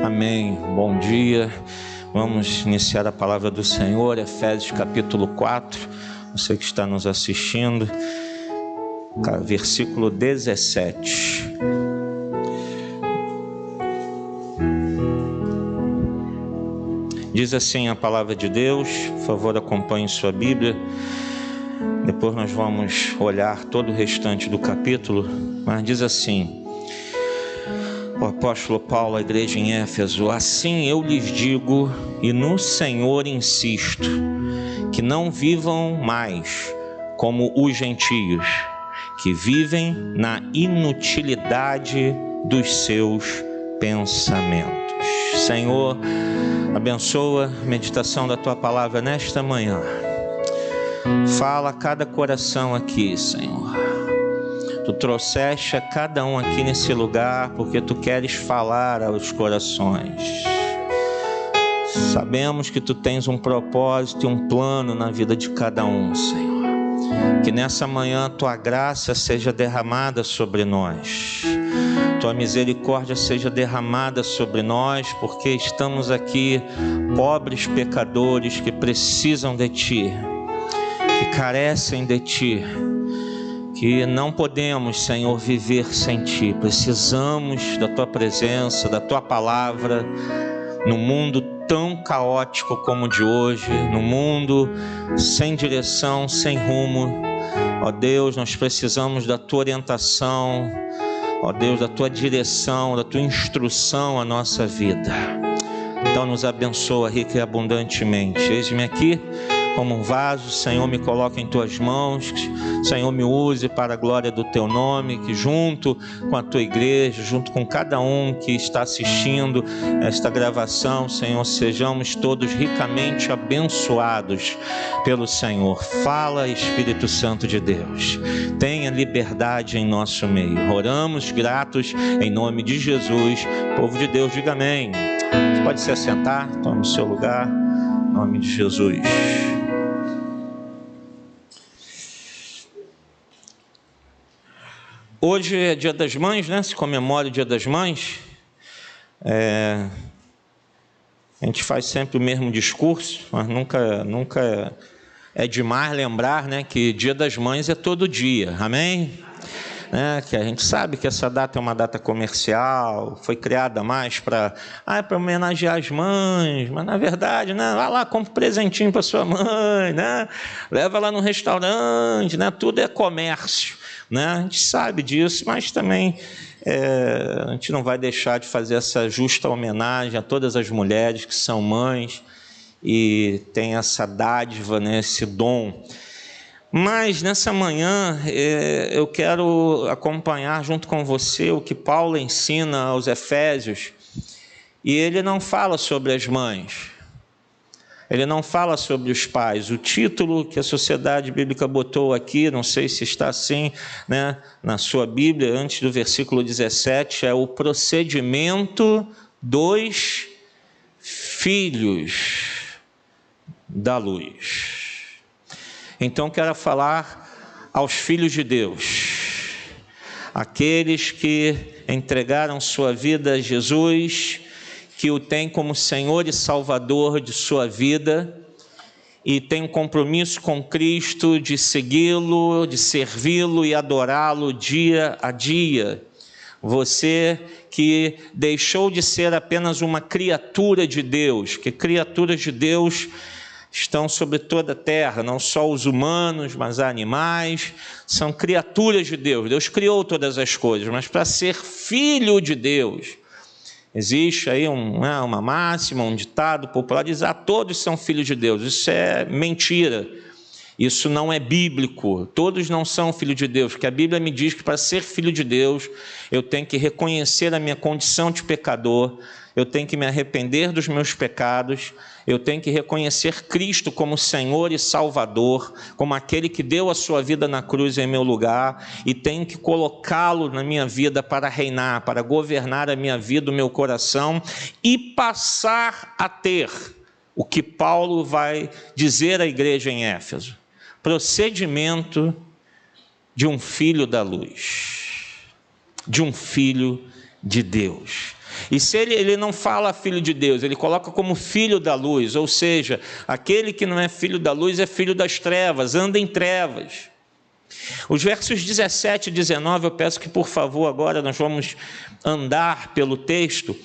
Amém. Bom dia. Vamos iniciar a palavra do Senhor, Efésios capítulo 4. Você que está nos assistindo, versículo 17. Diz assim a palavra de Deus, por favor acompanhe sua Bíblia. Depois nós vamos olhar todo o restante do capítulo, mas diz assim: o apóstolo Paulo à igreja em Éfeso: assim eu lhes digo e no Senhor insisto, que não vivam mais como os gentios, que vivem na inutilidade dos seus pensamentos. Senhor, abençoa a meditação da Tua palavra nesta manhã. Fala a cada coração aqui, Senhor. Tu trouxeste a cada um aqui nesse lugar porque Tu queres falar aos corações. Sabemos que Tu tens um propósito e um plano na vida de cada um, Senhor. Que nessa manhã Tua graça seja derramada sobre nós. Tua misericórdia seja derramada sobre nós, porque estamos aqui pobres pecadores que precisam de Ti, que carecem de Ti, que não podemos, Senhor, viver sem Ti. Precisamos da Tua presença, da Tua palavra, num mundo tão caótico como o de hoje, num mundo sem direção, sem rumo. Ó Deus, nós precisamos da Tua orientação, ó Deus, da Tua direção, da Tua instrução à nossa vida. Então nos abençoa rica e abundantemente. Eis-me aqui como um vaso, Senhor, me coloca em Tuas mãos, Senhor, me use para a glória do Teu nome, que junto com a Tua igreja, junto com cada um que está assistindo esta gravação, Senhor, sejamos todos ricamente abençoados pelo Senhor. Fala, Espírito Santo de Deus, tenha liberdade em nosso meio. Oramos gratos em nome de Jesus. Povo de Deus, diga amém. Você pode se assentar, tome o seu lugar, em nome de Jesus. Hoje é Dia das Mães, né? Se comemora o Dia das Mães. A gente faz sempre o mesmo discurso, mas nunca é demais lembrar, né, que Dia das Mães é todo dia, amém? Que a gente sabe que essa data é uma data comercial, foi criada mais para homenagear as mães, mas na verdade, né, vai lá, compra um presentinho para sua mãe, né, leva lá no restaurante, né, tudo é comércio, né, a gente sabe disso, mas também a gente não vai deixar de fazer essa justa homenagem a todas as mulheres que são mães e têm essa dádiva, né, esse dom. Mas nessa manhã eu quero acompanhar junto com você o que Paulo ensina aos Efésios, e ele não fala sobre as mães, ele não fala sobre os pais. O título que a Sociedade Bíblica botou aqui, não sei se está assim, né, na sua Bíblia, antes do versículo 17, é o procedimento dos filhos da luz. Então quero falar aos filhos de Deus, aqueles que entregaram sua vida a Jesus, que o têm como Senhor e Salvador de sua vida e têm um compromisso com Cristo de segui-lo, de servi-lo e adorá-lo dia a dia. Você que deixou de ser apenas uma criatura de Deus, que criaturas de Deus estão sobre toda a terra, não só os humanos, mas animais, são criaturas de Deus. Deus criou todas as coisas, mas para ser filho de Deus, existe aí uma máxima, um ditado popular, diz: todos são filhos de Deus. Isso é mentira, isso não é bíblico. Todos não são filhos de Deus, porque a Bíblia me diz que para ser filho de Deus, eu tenho que reconhecer a minha condição de pecador, eu tenho que me arrepender dos meus pecados, eu tenho que reconhecer Cristo como Senhor e Salvador, como aquele que deu a sua vida na cruz em meu lugar, e tenho que colocá-lo na minha vida para reinar, para governar a minha vida, o meu coração, e passar a ter o que Paulo vai dizer à igreja em Éfeso: procedimento de um filho da luz, de um filho de Deus. E se ele não fala filho de Deus, ele coloca como filho da luz, ou seja, aquele que não é filho da luz é filho das trevas, anda em trevas. Os versos 17 e 19, eu peço que, por favor, agora nós vamos andar pelo texto.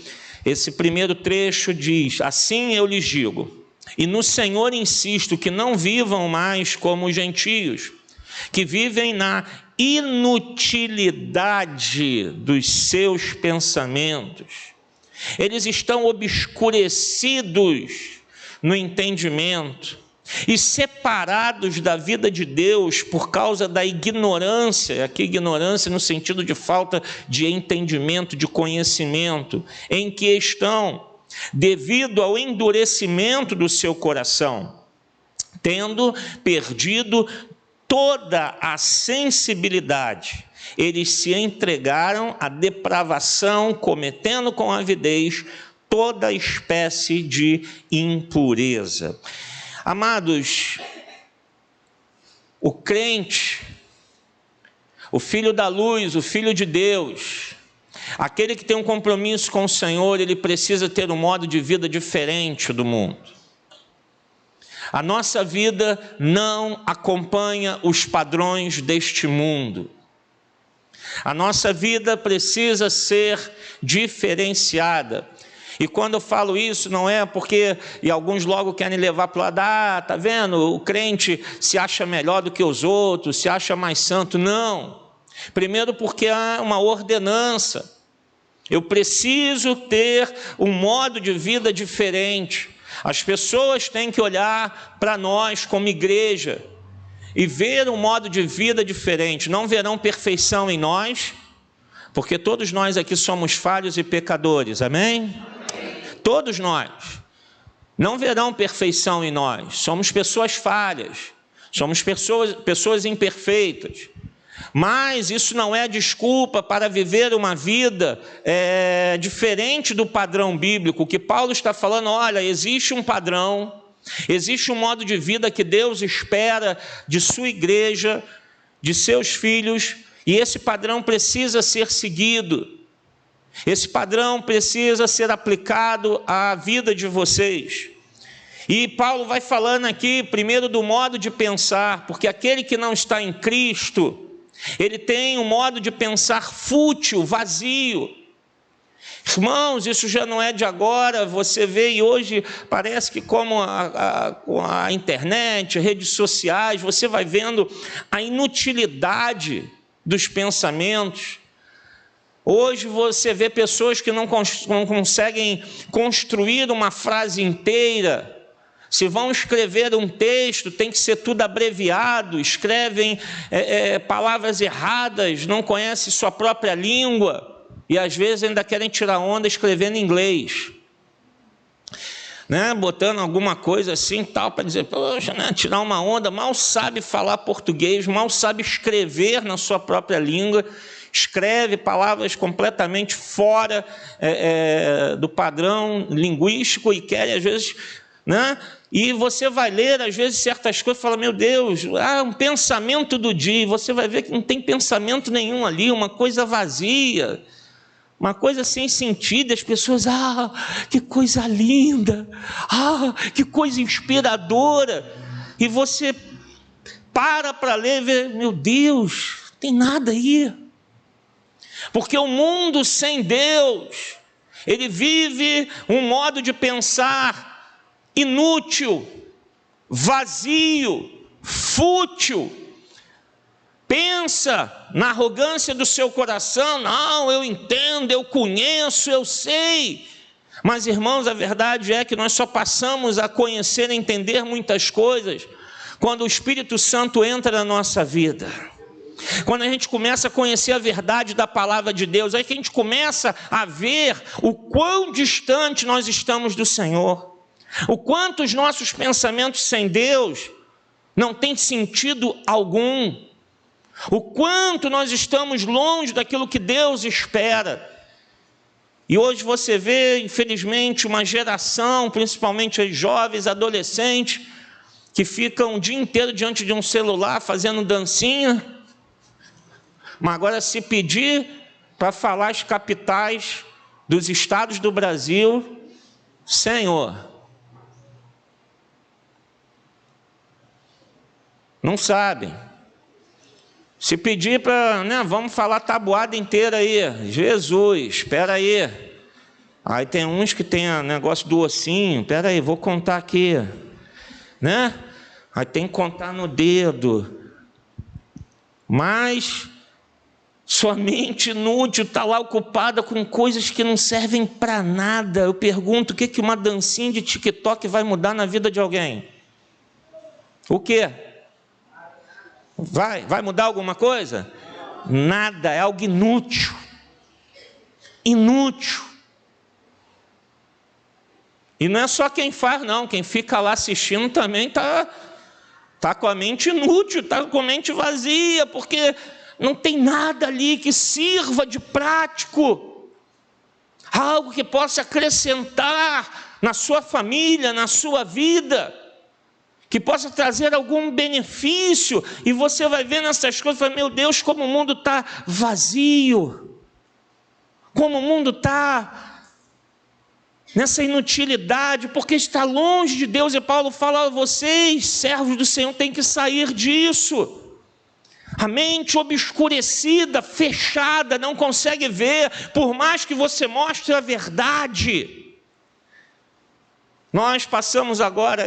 Esse primeiro trecho diz: assim eu lhes digo, e no Senhor insisto, que não vivam mais como os gentios, que vivem na inutilidade dos seus pensamentos. Eles estão obscurecidos no entendimento e separados da vida de Deus por causa da ignorância, aqui ignorância no sentido de falta de entendimento, de conhecimento, em que estão, devido ao endurecimento do seu coração, tendo perdido toda a sensibilidade. Eles se entregaram à depravação, cometendo com avidez toda espécie de impureza. Amados, o crente, o filho da luz, o filho de Deus, aquele que tem um compromisso com o Senhor, ele precisa ter um modo de vida diferente do mundo. A nossa vida não acompanha os padrões deste mundo. A nossa vida precisa ser diferenciada. E quando eu falo isso, não é porque, e alguns logo querem levar para o lado, tá vendo, o crente se acha melhor do que os outros, se acha mais santo. Não. Primeiro porque há uma ordenança. Eu preciso ter um modo de vida diferente. As pessoas têm que olhar para nós como igreja e ver um modo de vida diferente. Não verão perfeição em nós, porque todos nós aqui somos falhos e pecadores, amém? Todos nós. Não verão perfeição em nós. Somos pessoas falhas, somos pessoas imperfeitas. Mas isso não é desculpa para viver uma vida diferente do padrão bíblico. O que Paulo está falando, olha, existe um padrão, existe um modo de vida que Deus espera de sua igreja, de seus filhos, e esse padrão precisa ser seguido. Esse padrão precisa ser aplicado à vida de vocês. E Paulo vai falando aqui, primeiro, do modo de pensar, porque aquele que não está em Cristo, ele tem um modo de pensar fútil, vazio. Irmãos, isso já não é de agora, você vê, e hoje parece que com a internet, redes sociais, você vai vendo a inutilidade dos pensamentos. Hoje você vê pessoas que não conseguem construir uma frase inteira. Se vão escrever um texto, tem que ser tudo abreviado, escrevem palavras erradas, não conhecem sua própria língua, e às vezes ainda querem tirar onda escrevendo em inglês, né? Botando alguma coisa assim, tal, para dizer, poxa, né? Tirar uma onda, mal sabe falar português, mal sabe escrever na sua própria língua, escreve palavras completamente fora do padrão linguístico e quer, às vezes, né? E você vai ler, às vezes, certas coisas e fala, meu Deus, um pensamento do dia, e você vai ver que não tem pensamento nenhum ali, uma coisa vazia, uma coisa sem sentido. As pessoas, que coisa linda, que coisa inspiradora, e você para ler e vê, meu Deus, não tem nada aí, porque o mundo sem Deus, ele vive um modo de pensar inútil, vazio, fútil. Pensa na arrogância do seu coração, não, eu entendo, eu conheço, eu sei. Mas, irmãos, a verdade é que nós só passamos a conhecer e entender muitas coisas quando o Espírito Santo entra na nossa vida. Quando a gente começa a conhecer a verdade da palavra de Deus, aí que a gente começa a ver o quão distante nós estamos do Senhor. O quanto os nossos pensamentos sem Deus não têm sentido algum. O quanto nós estamos longe daquilo que Deus espera. E hoje você vê, infelizmente, uma geração, principalmente os jovens, adolescentes, que ficam o dia inteiro diante de um celular fazendo dancinha. Mas agora, se pedir para falar as capitais dos estados do Brasil, Senhor, não sabem. Se pedir para, né, vamos falar tabuada inteira aí, Jesus, espera aí. Aí tem uns que tem negócio do ossinho, espera aí, vou contar aqui, né? Aí tem que contar no dedo. Mas sua mente inútil está lá ocupada com coisas que não servem para nada. Eu pergunto, o que uma dancinha de TikTok vai mudar na vida de alguém? O quê? Vai mudar alguma coisa? Nada, é algo inútil. Inútil. E não é só quem faz, não. Quem fica lá assistindo também está com a mente inútil, está com a mente vazia, porque não tem nada ali que sirva de prático. Algo que possa acrescentar na sua família, na sua vida, que possa trazer algum benefício. E você vai ver nessas coisas e fala, meu Deus, como o mundo está vazio. Como o mundo está nessa inutilidade, porque está longe de Deus. E Paulo fala, vocês, servos do Senhor, têm que sair disso. A mente obscurecida, fechada, não consegue ver, por mais que você mostre a verdade. Nós passamos agora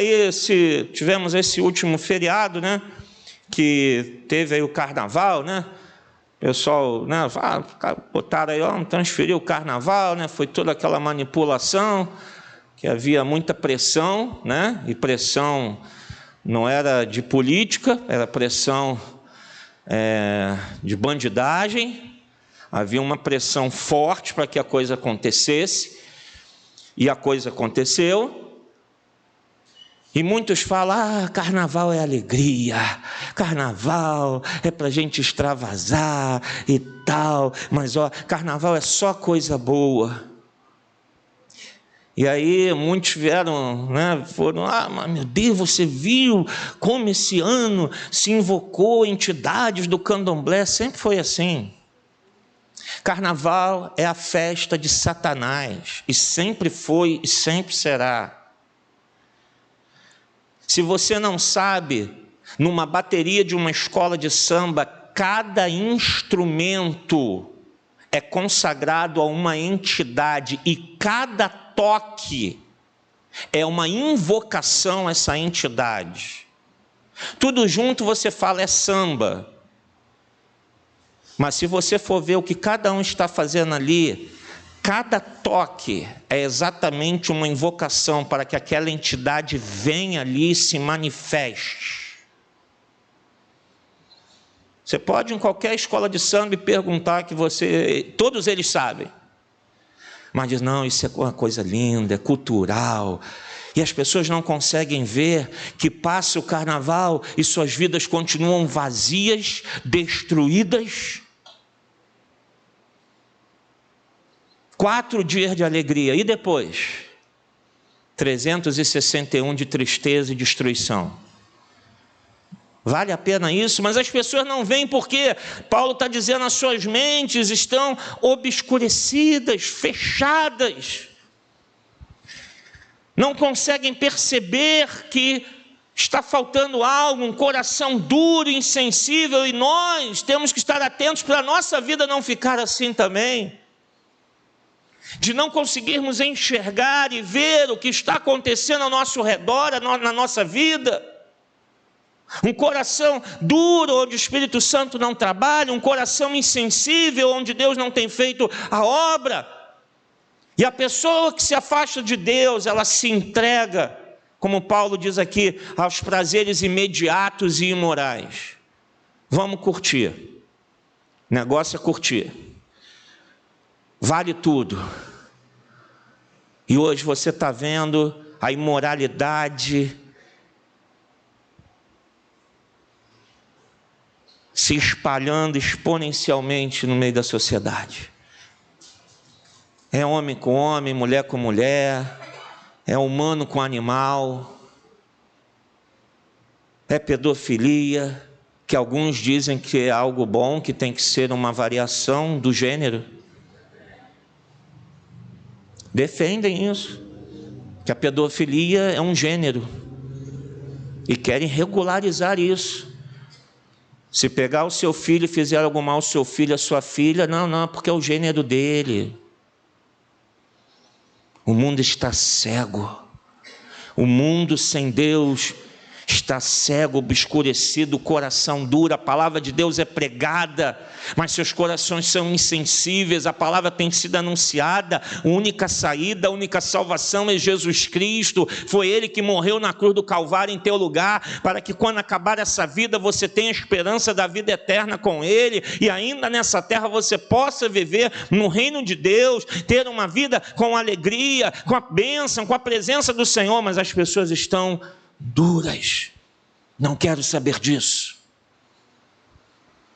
tivemos esse último feriado, né? Que teve aí o carnaval, né? O pessoal, né, botaram aí, transferiu o carnaval, né? Foi toda aquela manipulação, que havia muita pressão, né? E pressão não era de política, era pressão de bandidagem. Havia uma pressão forte para que a coisa acontecesse, e a coisa aconteceu. E muitos falam, carnaval é alegria, carnaval é para a gente extravasar e tal, mas carnaval é só coisa boa. E aí muitos vieram, né, foram, mas meu Deus, você viu como esse ano se invocou entidades do candomblé? Sempre foi assim. Carnaval é a festa de Satanás, e sempre foi e sempre será. Se você não sabe, numa bateria de uma escola de samba, cada instrumento é consagrado a uma entidade, e cada toque é uma invocação a essa entidade. Tudo junto você fala é samba. Mas se você for ver o que cada um está fazendo ali, cada toque é exatamente uma invocação para que aquela entidade venha ali e se manifeste. Você pode ir em qualquer escola de samba e perguntar que todos eles sabem. Mas diz, não, isso é uma coisa linda, é cultural. E as pessoas não conseguem ver que passa o carnaval e suas vidas continuam vazias, destruídas. 4 dias de alegria, e depois? 361 de tristeza e destruição. Vale a pena isso? Mas as pessoas não veem, porque Paulo está dizendo, as suas mentes estão obscurecidas, fechadas. Não conseguem perceber que está faltando algo, um coração duro, insensível, e nós temos que estar atentos para a nossa vida não ficar assim também. De não conseguirmos enxergar e ver o que está acontecendo ao nosso redor, na nossa vida. Um coração duro, onde o Espírito Santo não trabalha, um coração insensível, onde Deus não tem feito a obra. E a pessoa que se afasta de Deus, ela se entrega, como Paulo diz aqui, aos prazeres imediatos e imorais. Vamos curtir. O negócio é curtir. Vale tudo. E hoje você está vendo a imoralidade se espalhando exponencialmente no meio da sociedade. É homem com homem, mulher com mulher, é humano com animal, é pedofilia, que alguns dizem que é algo bom, que tem que ser uma variação do gênero. defendem isso, que a pedofilia é um gênero, e querem regularizar isso. Se pegar o seu filho e fizer algum mal ao seu filho, a sua filha, não, porque é o gênero dele. O mundo está cego. O mundo sem Deus está cego, obscurecido, o coração duro. A palavra de Deus é pregada, mas seus corações são insensíveis. A palavra tem sido anunciada. A única saída, a única salvação é Jesus Cristo. Foi Ele que morreu na cruz do Calvário em teu lugar, para que quando acabar essa vida você tenha esperança da vida eterna com Ele, e ainda nessa terra você possa viver no reino de Deus, ter uma vida com alegria, com a bênção, com a presença do Senhor. Mas as pessoas estão duras. Não quero saber disso.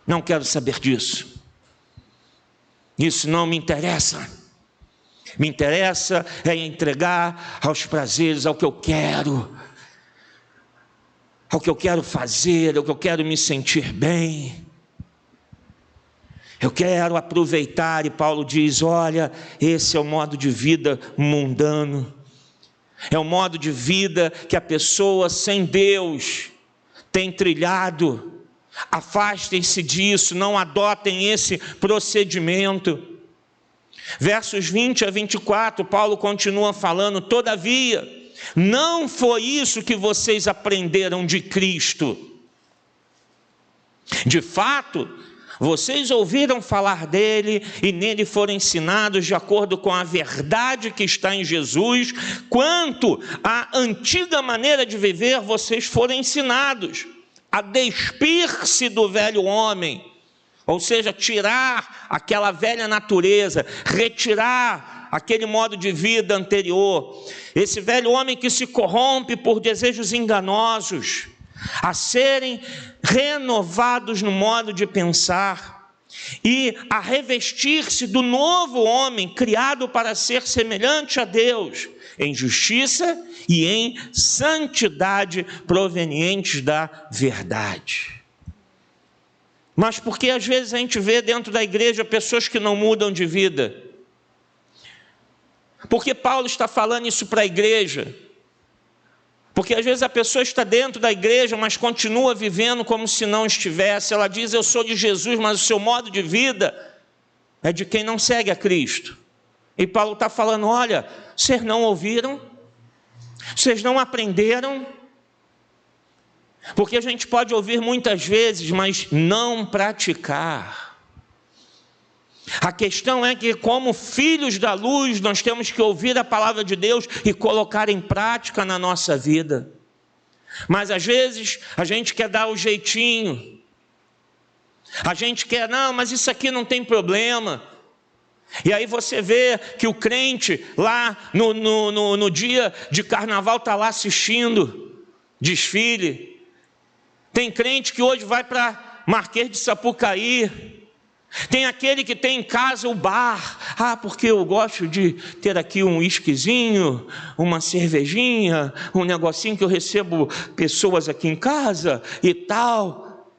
Não quero saber disso. Isso não me interessa. Me interessa é entregar aos prazeres, ao que eu quero fazer, ao que eu quero me sentir bem. Eu quero aproveitar, e Paulo diz, olha, esse é o modo de vida mundano. É o modo de vida que a pessoa sem Deus tem trilhado. Afastem-se disso, não adotem esse procedimento. Versos 20 a 24, Paulo continua falando, todavia, não foi isso que vocês aprenderam de Cristo. De fato, vocês ouviram falar dele e nele foram ensinados de acordo com a verdade que está em Jesus. Quanto à antiga maneira de viver, vocês foram ensinados a despir-se do velho homem, ou seja, tirar aquela velha natureza, retirar aquele modo de vida anterior, esse velho homem que se corrompe por desejos enganosos, a serem renovados no modo de pensar e a revestir-se do novo homem, criado para ser semelhante a Deus, em justiça e em santidade provenientes da verdade. Mas porque às vezes a gente vê dentro da igreja pessoas que não mudam de vida? Porque Paulo está falando isso para a igreja? Porque às vezes a pessoa está dentro da igreja, mas continua vivendo como se não estivesse. Ela diz, eu sou de Jesus, mas o seu modo de vida é de quem não segue a Cristo. E Paulo está falando, olha, vocês não ouviram? Vocês não aprenderam? Porque a gente pode ouvir muitas vezes, mas não praticar. A questão é que, como filhos da luz, nós temos que ouvir a palavra de Deus e colocar em prática na nossa vida. Mas às vezes a gente quer dar o jeitinho. A gente quer, não, mas isso aqui não tem problema. E aí você vê que o crente lá no dia de carnaval está lá assistindo desfile. Tem crente que hoje vai para Marquês de Sapucaí. Tem aquele que tem em casa o bar. Porque eu gosto de ter aqui um whiskyzinho, uma cervejinha, um negocinho que eu recebo pessoas aqui em casa e tal.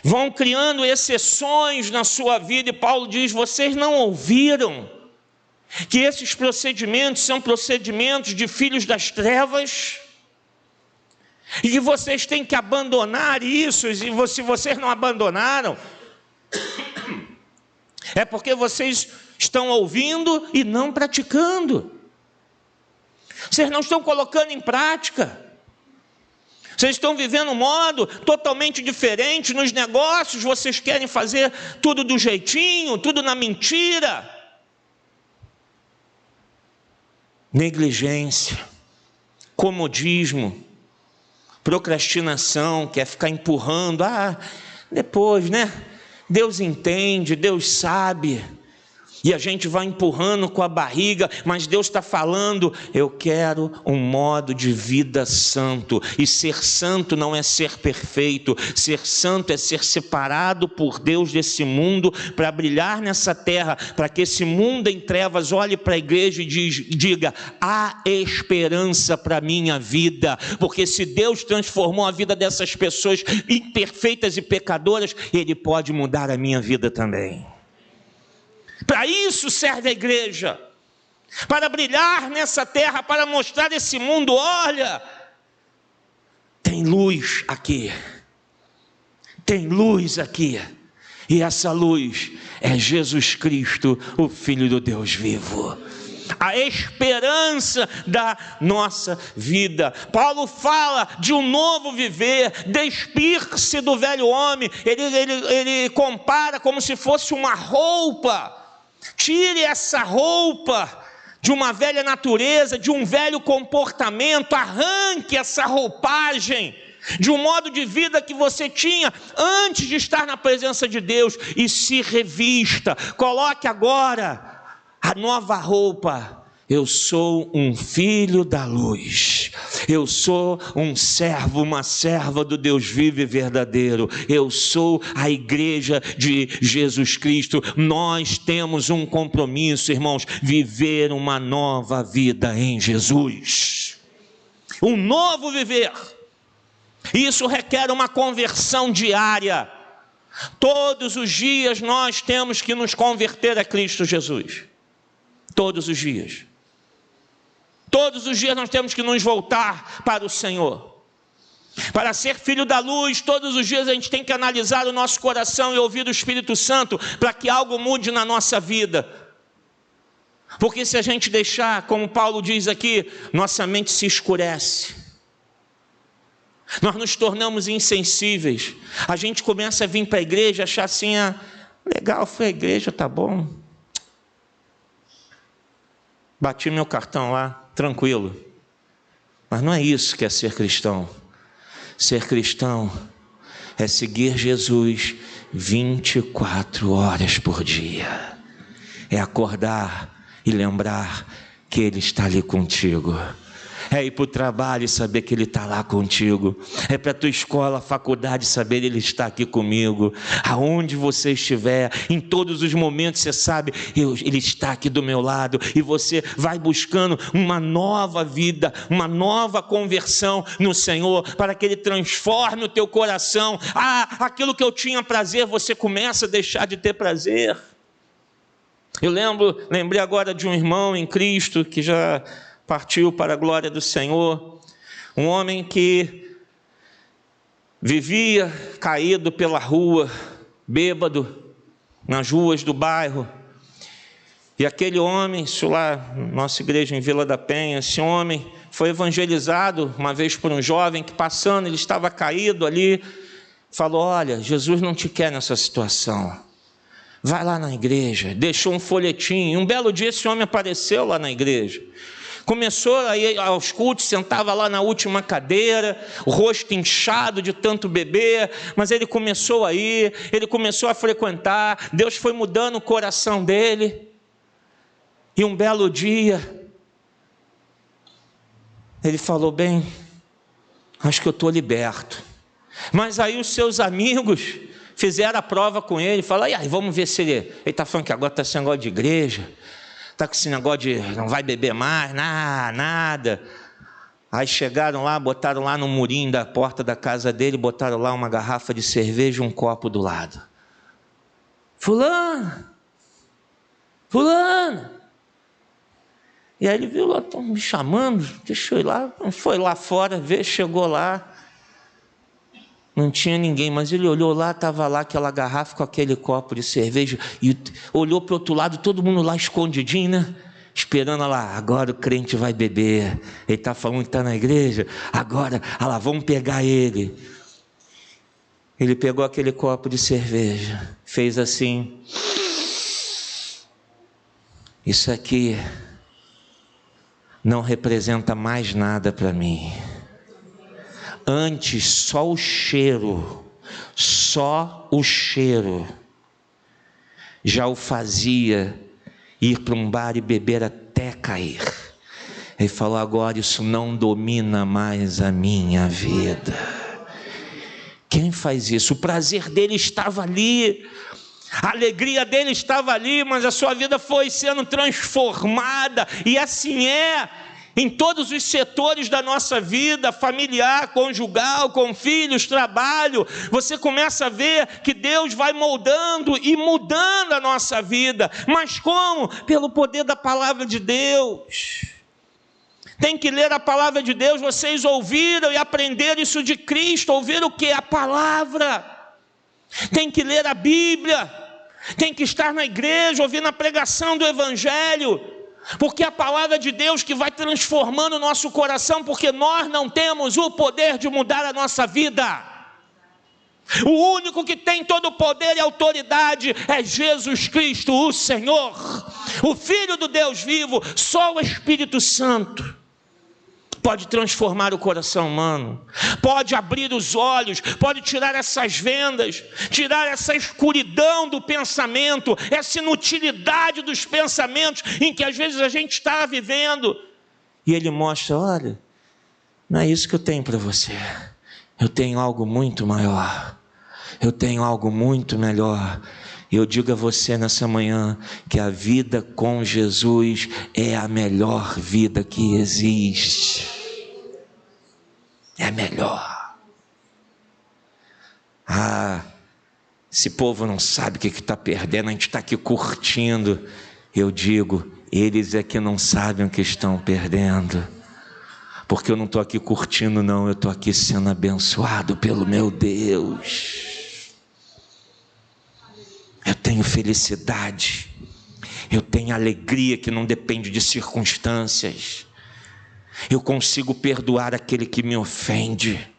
Vão criando exceções na sua vida, e Paulo diz, vocês não ouviram que esses procedimentos são procedimentos de filhos das trevas? E que vocês têm que abandonar isso, e se vocês não abandonaram, é porque vocês estão ouvindo e não praticando. Vocês não estão colocando em prática. Vocês estão vivendo um modo totalmente diferente nos negócios. Vocês querem fazer tudo do jeitinho, tudo na mentira. Negligência, comodismo, procrastinação, quer ficar empurrando. Depois, né? Deus entende, Deus sabe, e a gente vai empurrando com a barriga, mas Deus está falando, eu quero um modo de vida santo, e ser santo não é ser perfeito, ser santo é ser separado por Deus desse mundo, para brilhar nessa terra, para que esse mundo em trevas olhe para a igreja e diga, há esperança para a minha vida, porque se Deus transformou a vida dessas pessoas imperfeitas e pecadoras, Ele pode mudar a minha vida também. Para isso serve a igreja. para brilhar nessa terra, para mostrar esse mundo: olha, tem luz aqui, tem luz aqui, e essa luz é Jesus Cristo, o Filho do Deus vivo, a esperança da nossa vida. Paulo fala de um novo viver, despir-se do velho homem. Ele compara como se fosse uma roupa. Tire essa roupa de uma velha natureza, de um velho comportamento, arranque essa roupagem de um modo de vida que você tinha antes de estar na presença de Deus, e se revista. Coloque agora a nova roupa. Eu sou um filho da luz, eu sou um servo, uma serva do Deus vivo e verdadeiro, eu sou a igreja de Jesus Cristo. Nós temos um compromisso, irmãos: viver uma nova vida em Jesus, um novo viver. Isso requer uma conversão diária. Todos os dias nós temos que nos converter a Cristo Jesus, todos os dias. Todos os dias nós temos que nos voltar para o Senhor. Para ser filho da luz, todos os dias a gente tem que analisar o nosso coração e ouvir o Espírito Santo para que algo mude na nossa vida. Porque se a gente deixar, como Paulo diz aqui, nossa mente se escurece. Nós nos tornamos insensíveis. A gente começa a vir para a igreja, achar assim: legal, foi a igreja, tá bom. Bati meu cartão lá, tranquilo. Mas não é isso que é ser cristão. Ser cristão é seguir Jesus 24 horas por dia. É acordar e lembrar que Ele está ali contigo. É ir para o trabalho e saber que Ele está lá contigo. É para a tua escola, faculdade, saber que Ele está aqui comigo. Aonde você estiver, em todos os momentos, você sabe: Ele está aqui do meu lado. E você vai buscando uma nova vida, uma nova conversão no Senhor, para que Ele transforme o teu coração. Aquilo que eu tinha prazer, você começa a deixar de ter prazer. Eu lembrei agora de um irmão em Cristo que já partiu para a glória do Senhor, um homem que vivia caído pela rua, bêbado, nas ruas do bairro. E aquele homem, isso lá, nossa igreja em Vila da Penha, esse homem foi evangelizado uma vez por um jovem que, passando, ele estava caído ali, falou: olha, Jesus não te quer nessa situação, vai lá na igreja. Deixou um folhetim. Um belo dia esse homem apareceu lá na igreja. Começou a ir aos cultos, sentava lá na última cadeira, o rosto inchado de tanto beber, mas ele começou a ir, ele começou a frequentar. Deus foi mudando o coração dele, e um belo dia ele falou: bem, acho que eu estou liberto. Mas aí os seus amigos fizeram a prova com ele, falaram: e aí, vamos ver se ele está falando que agora está sem negócio de igreja, está com esse negócio de não vai beber mais, nada. Aí chegaram lá, botaram lá no murinho da porta da casa dele, botaram lá uma garrafa de cerveja e um copo do lado. Fulano. E aí ele viu lá, estão me chamando, deixa eu ir lá. Foi lá fora, chegou lá, não tinha ninguém, mas ele olhou lá, estava lá aquela garrafa com aquele copo de cerveja, e olhou para o outro lado, todo mundo lá escondidinho, né? Esperando lá, agora o crente vai beber. Ele está falando que está na igreja, agora, lá, vamos pegar ele. Ele pegou aquele copo de cerveja, fez assim: isso aqui não representa mais nada para mim. Antes, só o cheiro já o fazia ir para um bar e beber até cair. Ele falou: agora isso não domina mais a minha vida. Quem faz isso? O prazer dele estava ali, a alegria dele estava ali, mas a sua vida foi sendo transformada, e assim é. em todos os setores da nossa vida, familiar, conjugal, com filhos, trabalho. Você começa a ver que Deus vai moldando e mudando a nossa vida. Mas como? Pelo poder da palavra de Deus. Tem que ler a palavra de Deus. Vocês ouviram e aprenderam isso de Cristo. Ouviram o quê? A palavra. Tem que ler a Bíblia. Tem que estar na igreja, ouvindo a pregação do Evangelho. Porque é a palavra de Deus que vai transformando o nosso coração, porque nós não temos o poder de mudar a nossa vida. O único que tem todo o poder e autoridade é Jesus Cristo, o Senhor, o Filho do Deus vivo. Só o Espírito Santo pode transformar o coração humano, pode abrir os olhos, pode tirar essas vendas, tirar essa escuridão do pensamento, essa inutilidade dos pensamentos em que às vezes a gente está vivendo. E Ele mostra: olha, não é isso que eu tenho para você, eu tenho algo muito maior, eu tenho algo muito melhor. E eu digo a você nessa manhã que a vida com Jesus é a melhor vida que existe. É a melhor. Esse povo não sabe o que está perdendo, a gente está aqui curtindo. Eu digo, eles é que não sabem o que estão perdendo. Porque eu não estou aqui curtindo não, eu estou aqui sendo abençoado pelo meu Deus. Eu tenho felicidade, eu tenho alegria que não depende de circunstâncias. Eu consigo perdoar aquele que me ofende.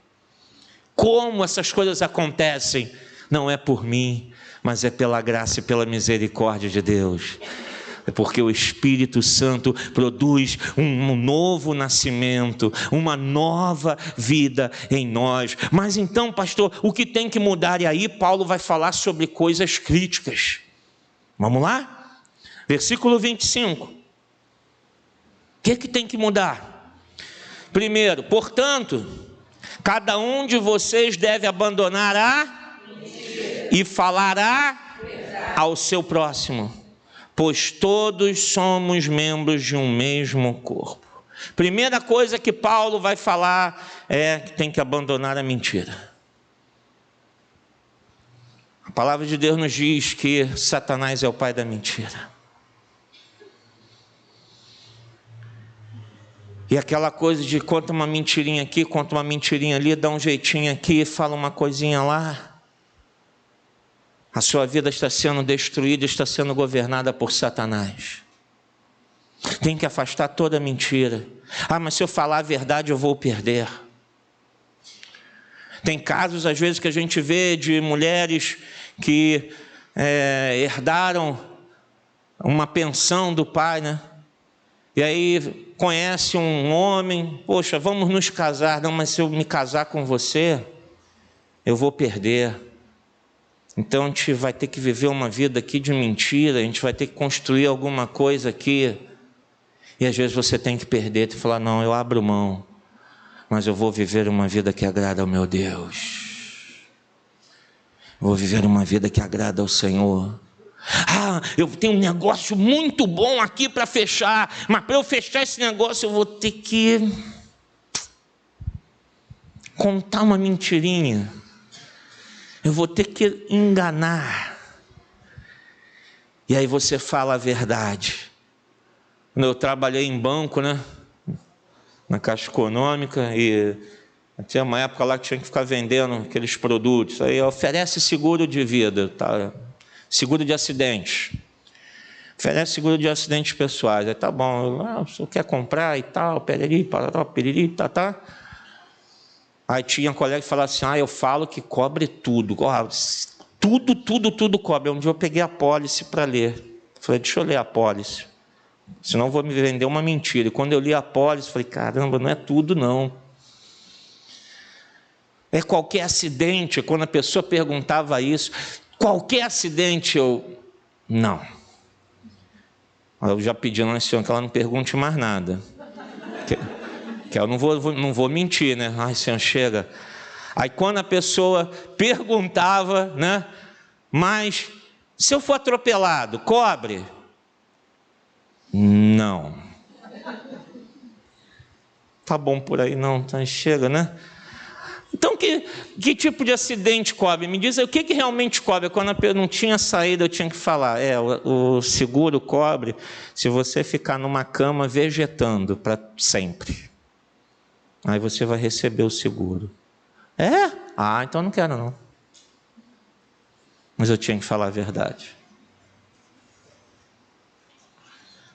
Como essas coisas acontecem? Não é por mim, mas é pela graça e pela misericórdia de Deus. É porque o Espírito Santo produz um novo nascimento, uma nova vida em nós. Mas então, pastor, o que tem que mudar? E aí Paulo vai falar sobre coisas críticas. Vamos lá? Versículo 25. O que tem que mudar? Primeiro, portanto, cada um de vocês deve abandonar a mentira e falará ao seu próximo, pois todos somos membros de um mesmo corpo. Primeira coisa que Paulo vai falar é que tem que abandonar a mentira. A palavra de Deus nos diz que Satanás é o pai da mentira. E aquela coisa de conta uma mentirinha aqui, conta uma mentirinha ali, dá um jeitinho aqui, fala uma coisinha lá. A sua vida está sendo destruída, está sendo governada por Satanás. Tem que afastar toda mentira. Mas se eu falar a verdade eu vou perder. Tem casos às vezes que a gente vê de mulheres que herdaram uma pensão do pai, né? E aí conhece um homem, poxa, vamos nos casar. Não, mas se eu me casar com você, eu vou perder. Então a gente vai ter que viver uma vida aqui de mentira, a gente vai ter que construir alguma coisa aqui. E às vezes você tem que perder e falar: não, eu abro mão, mas eu vou viver uma vida que agrada ao meu Deus. Vou viver uma vida que agrada ao Senhor. Eu tenho um negócio muito bom aqui para fechar, mas para eu fechar esse negócio eu vou ter que contar uma mentirinha. Eu vou ter que enganar. E aí você fala a verdade. Quando eu trabalhei em banco, né? Na Caixa Econômica, e tinha uma época lá que tinha que ficar vendendo aqueles produtos. Aí oferece seguro de vida, tá? Seguro de acidente. Oferece seguro de acidentes pessoais. Aí tá bom, você quer comprar e tal, periri, parará, periri, tá. Aí tinha um colega que falava assim: eu falo que cobre tudo. Tudo cobre. Um dia eu peguei a apólice para ler. Falei: deixa eu ler a apólice, senão eu vou me vender uma mentira. E quando eu li a apólice, falei: caramba, não é tudo não. É qualquer acidente. Quando a pessoa perguntava isso, qualquer acidente, não. Eu já pedi lá, senhor, que ela não pergunte mais nada. Que eu não vou mentir, né? Senhor, chega. Aí quando a pessoa perguntava, né? Mas se eu for atropelado, cobre? Não. Tá bom por aí não, tá, chega, né? Então, que tipo de acidente cobre? Me diz aí, o que realmente cobre? Quando eu não tinha saída, eu tinha que falar. O seguro cobre se você ficar numa cama vegetando para sempre. Aí você vai receber o seguro. Então não quero não. Mas eu tinha que falar a verdade.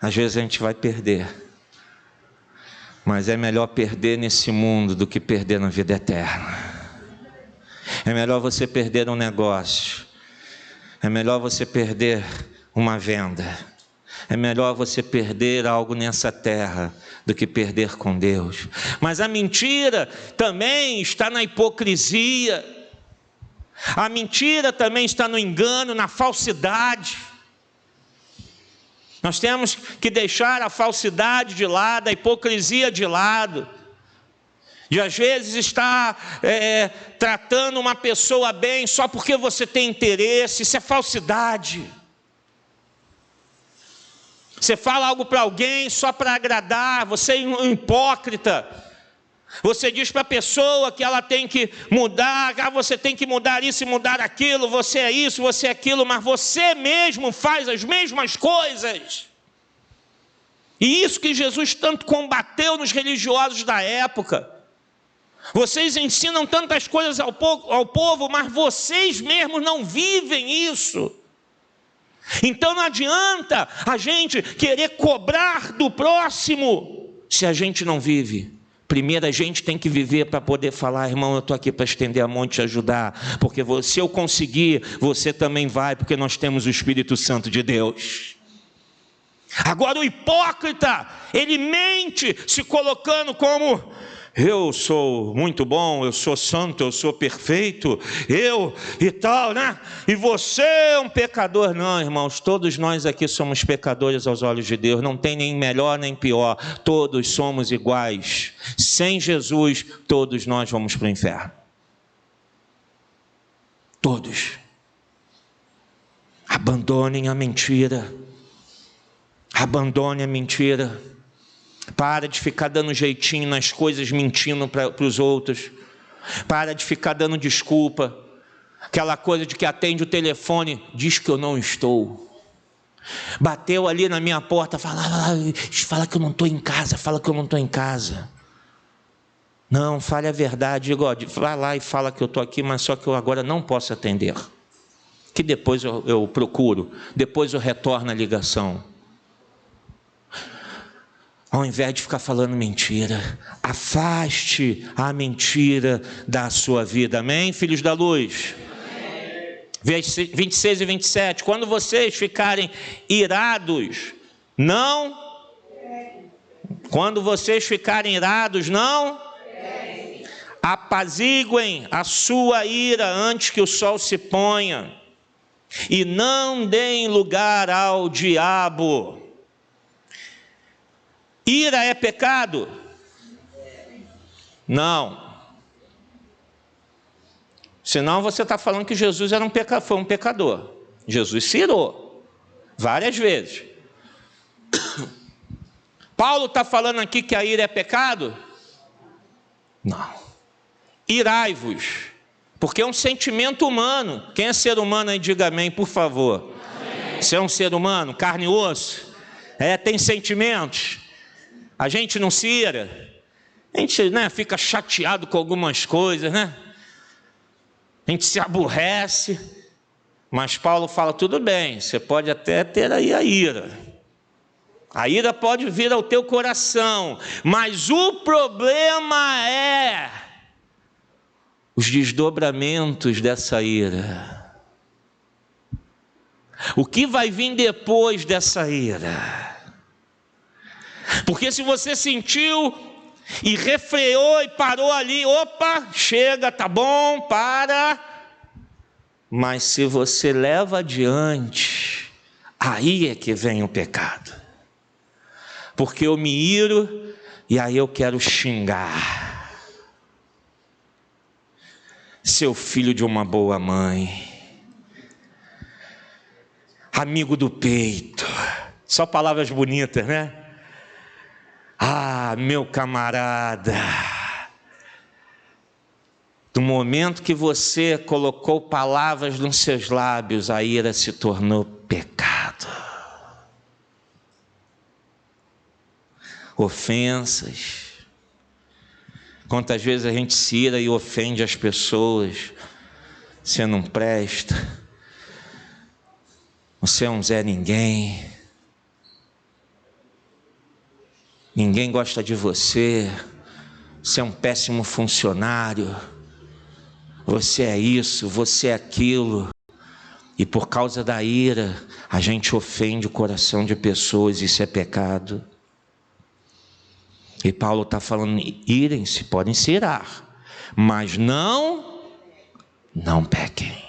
Às vezes a gente vai perder. Mas é melhor perder nesse mundo do que perder na vida eterna. É melhor você perder um negócio. É melhor você perder uma venda. É melhor você perder algo nessa terra do que perder com Deus. Mas a mentira também está na hipocrisia. A mentira também está no engano, na falsidade. Nós temos que deixar a falsidade de lado, a hipocrisia de lado. E às vezes está tratando uma pessoa bem só porque você tem interesse, isso é falsidade. Você fala algo para alguém só para agradar, você é um hipócrita. Você diz para a pessoa que ela tem que mudar, você tem que mudar isso e mudar aquilo, você é isso, você é aquilo, mas você mesmo faz as mesmas coisas. E isso que Jesus tanto combateu nos religiosos da época. Vocês ensinam tantas coisas ao povo, mas vocês mesmos não vivem isso. Então não adianta a gente querer cobrar do próximo se a gente não vive. Primeiro a gente tem que viver para poder falar: irmão, eu estou aqui para estender a mão e te ajudar, porque se eu conseguir, você também vai, porque nós temos o Espírito Santo de Deus. Agora o hipócrita, ele mente se colocando como: eu sou muito bom, eu sou santo, eu sou perfeito, eu e tal, né? E você é um pecador. Não, irmãos, todos nós aqui somos pecadores aos olhos de Deus. Não tem nem melhor nem pior, todos somos iguais. Sem Jesus, todos nós vamos para o inferno. Todos. Abandonem a mentira. Abandone a mentira. Para de ficar dando jeitinho nas coisas, mentindo para os outros. Para de ficar dando desculpa. Aquela coisa de que atende o telefone, diz que eu não estou. Bateu ali na minha porta, fala que eu não estou em casa, fala que eu não estou em casa. Não, fale a verdade, vai lá e fala que eu estou aqui, mas só que eu agora não posso atender. Que depois eu procuro, depois eu retorno a ligação. Ao invés de ficar falando mentira, afaste a mentira da sua vida. Amém, filhos da luz? Amém. 26 e 27. Quando vocês ficarem irados, não. Quando vocês ficarem irados, não. Apaziguem a sua ira antes que o sol se ponha. E não deem lugar ao diabo. Ira é pecado? Não. Senão você está falando que Jesus foi um pecador. Jesus se irou várias vezes. Paulo está falando aqui que a ira é pecado? Não. Irai-vos, porque é um sentimento humano. Quem é ser humano aí, diga amém, por favor. Amém. Você é um ser humano, carne e osso? Tem sentimentos. A gente não se ira, a gente fica chateado com algumas coisas, a gente se aborrece, mas Paulo fala: tudo bem, você pode até ter aí a ira pode vir ao teu coração, mas o problema é os desdobramentos dessa ira, o que vai vir depois dessa ira. Porque se você sentiu e refreou e parou ali, opa, chega, tá bom, para. Mas se você leva adiante, aí é que vem o pecado. Porque eu me iro e aí eu quero xingar. Seu filho de uma boa mãe, amigo do peito, só palavras bonitas, Ah, meu camarada, do momento que você colocou palavras nos seus lábios, a ira se tornou pecado. Ofensas. Quantas vezes a gente se ira e ofende as pessoas? Você não presta. Você é um Zé Ninguém. Ninguém gosta de você. Você é um péssimo funcionário. Você é isso, você é aquilo. E por causa da ira, a gente ofende o coração de pessoas. Isso é pecado. E Paulo está falando, irem-se, podem se irar, mas não pequem.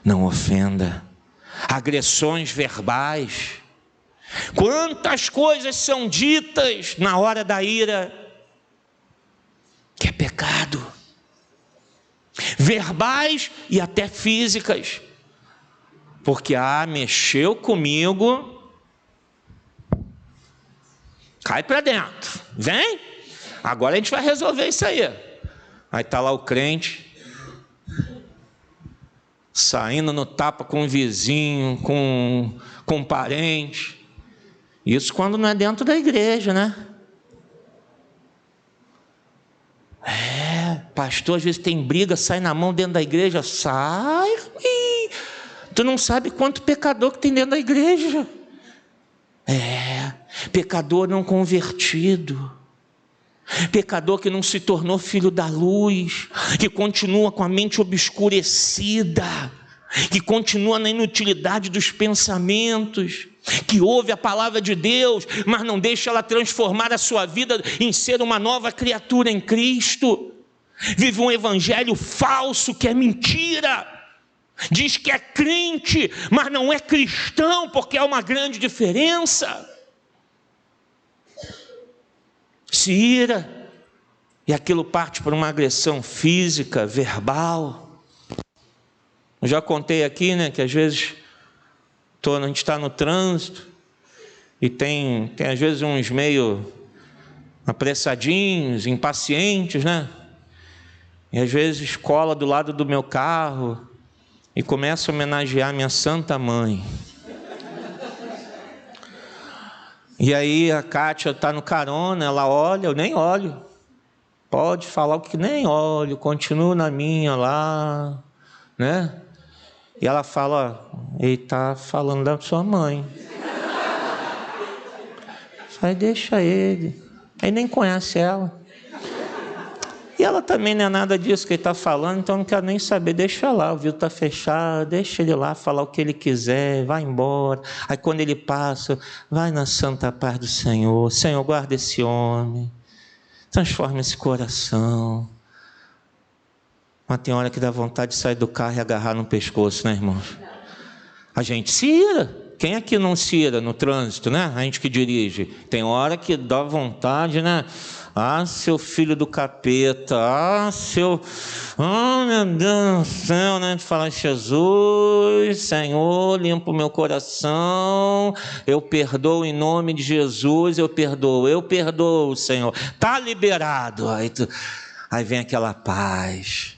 Não ofenda. Agressões verbais. Quantas coisas são ditas na hora da ira que é pecado. Verbais e até físicas. Porque, mexeu comigo, cai para dentro, vem, agora a gente vai resolver isso aí. Aí está lá o crente, saindo no tapa com o vizinho, com um parente. Isso quando não é dentro da igreja, né? Pastor às vezes tem briga, sai na mão dentro da igreja, sai. Tu não sabe quanto pecador que tem dentro da igreja. Pecador não convertido. Pecador que não se tornou filho da luz, que continua com a mente obscurecida, que continua na inutilidade dos pensamentos, que ouve a palavra de Deus, mas não deixa ela transformar a sua vida em ser uma nova criatura em Cristo. Vive um evangelho falso que é mentira. Diz que é crente, mas não é cristão, porque há uma grande diferença. Se ira, e aquilo parte para uma agressão física, verbal. Eu já contei aqui, né, que às vezes a gente está no trânsito e tem às vezes uns meio apressadinhos, impacientes, né? E às vezes cola do lado do meu carro e começa a homenagear minha santa mãe. E aí a Kátia está no carona, ela olha, eu nem olho. Pode falar o que nem olho, continuo na minha lá, né? E ela fala, ele está falando da sua mãe. Aí deixa ele. Aí nem conhece ela. E ela também não é nada disso que ele está falando, então não quero nem saber, deixa lá, o vidro está fechado, deixa ele lá falar o que ele quiser, vai embora. Aí quando ele passa, vai na santa paz do Senhor. Senhor, guarda esse homem, transforma esse coração. Mas tem hora que dá vontade de sair do carro e agarrar no pescoço, né, irmãos? A gente se ira. Quem aqui não se ira no trânsito, né? A gente que dirige. Tem hora que dá vontade, né? Seu filho do capeta. Meu Deus do céu, né? De falar, Jesus, Senhor, limpa o meu coração. Eu perdoo em nome de Jesus, eu perdoo, Senhor. Está liberado. Aí vem aquela paz.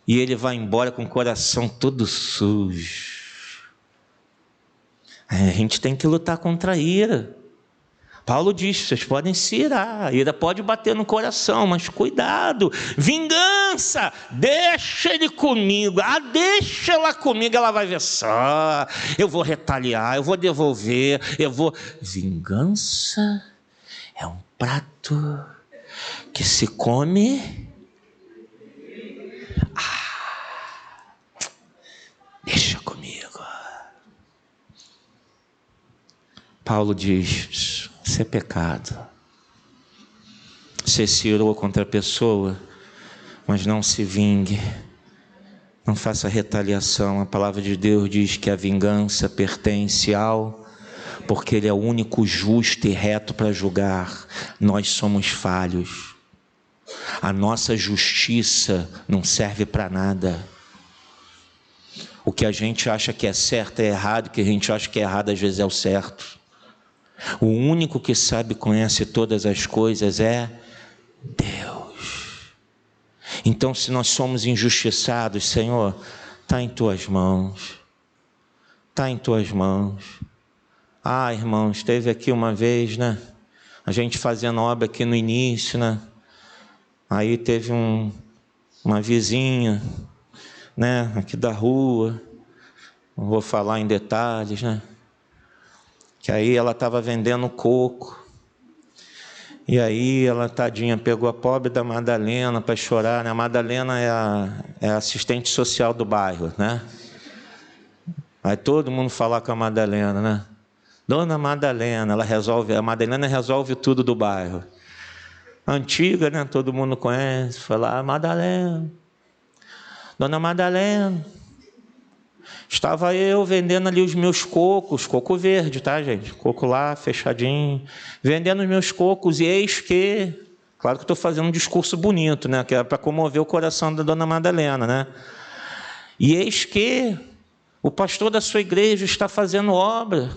E ele vai embora com o coração todo sujo. A gente tem que lutar contra a ira. Paulo diz, vocês podem se irar, a ira pode bater no coração, mas cuidado, vingança, deixa ele comigo, deixa ela comigo, ela vai ver só, eu vou retaliar, eu vou devolver, Vingança é um prato que se come, deixa comigo. Paulo diz, isso é pecado. Você se irou contra a pessoa, mas não se vingue. Não faça retaliação. A palavra de Deus diz que a vingança pertence porque Ele é o único justo e reto para julgar. Nós somos falhos. A nossa justiça não serve para nada. O que a gente acha que é certo é errado, o que a gente acha que é errado às vezes é o certo. O único que sabe e conhece todas as coisas é Deus. Então, se nós somos injustiçados, Senhor, está em tuas mãos. Está em tuas mãos. Ah, irmãos, esteve aqui uma vez, né? A gente fazendo obra aqui no início, né? Aí teve uma vizinha, né? Aqui da rua. Não vou falar em detalhes, né? Que aí ela estava vendendo coco. E aí ela, tadinha, pegou a pobre da Madalena para chorar, né? A Madalena é a assistente social do bairro, né? Aí todo mundo falar com a Madalena, né? Dona Madalena, a Madalena resolve tudo do bairro. Antiga, né? Todo mundo conhece. Foi lá, Madalena. Dona Madalena. Estava eu vendendo ali os meus cocos, coco verde, tá, gente? Coco lá, fechadinho. Vendendo os meus cocos, e eis que... Claro que estou fazendo um discurso bonito, né? Que é para comover o coração da Dona Madalena, né? E eis que o pastor da sua igreja está fazendo obra.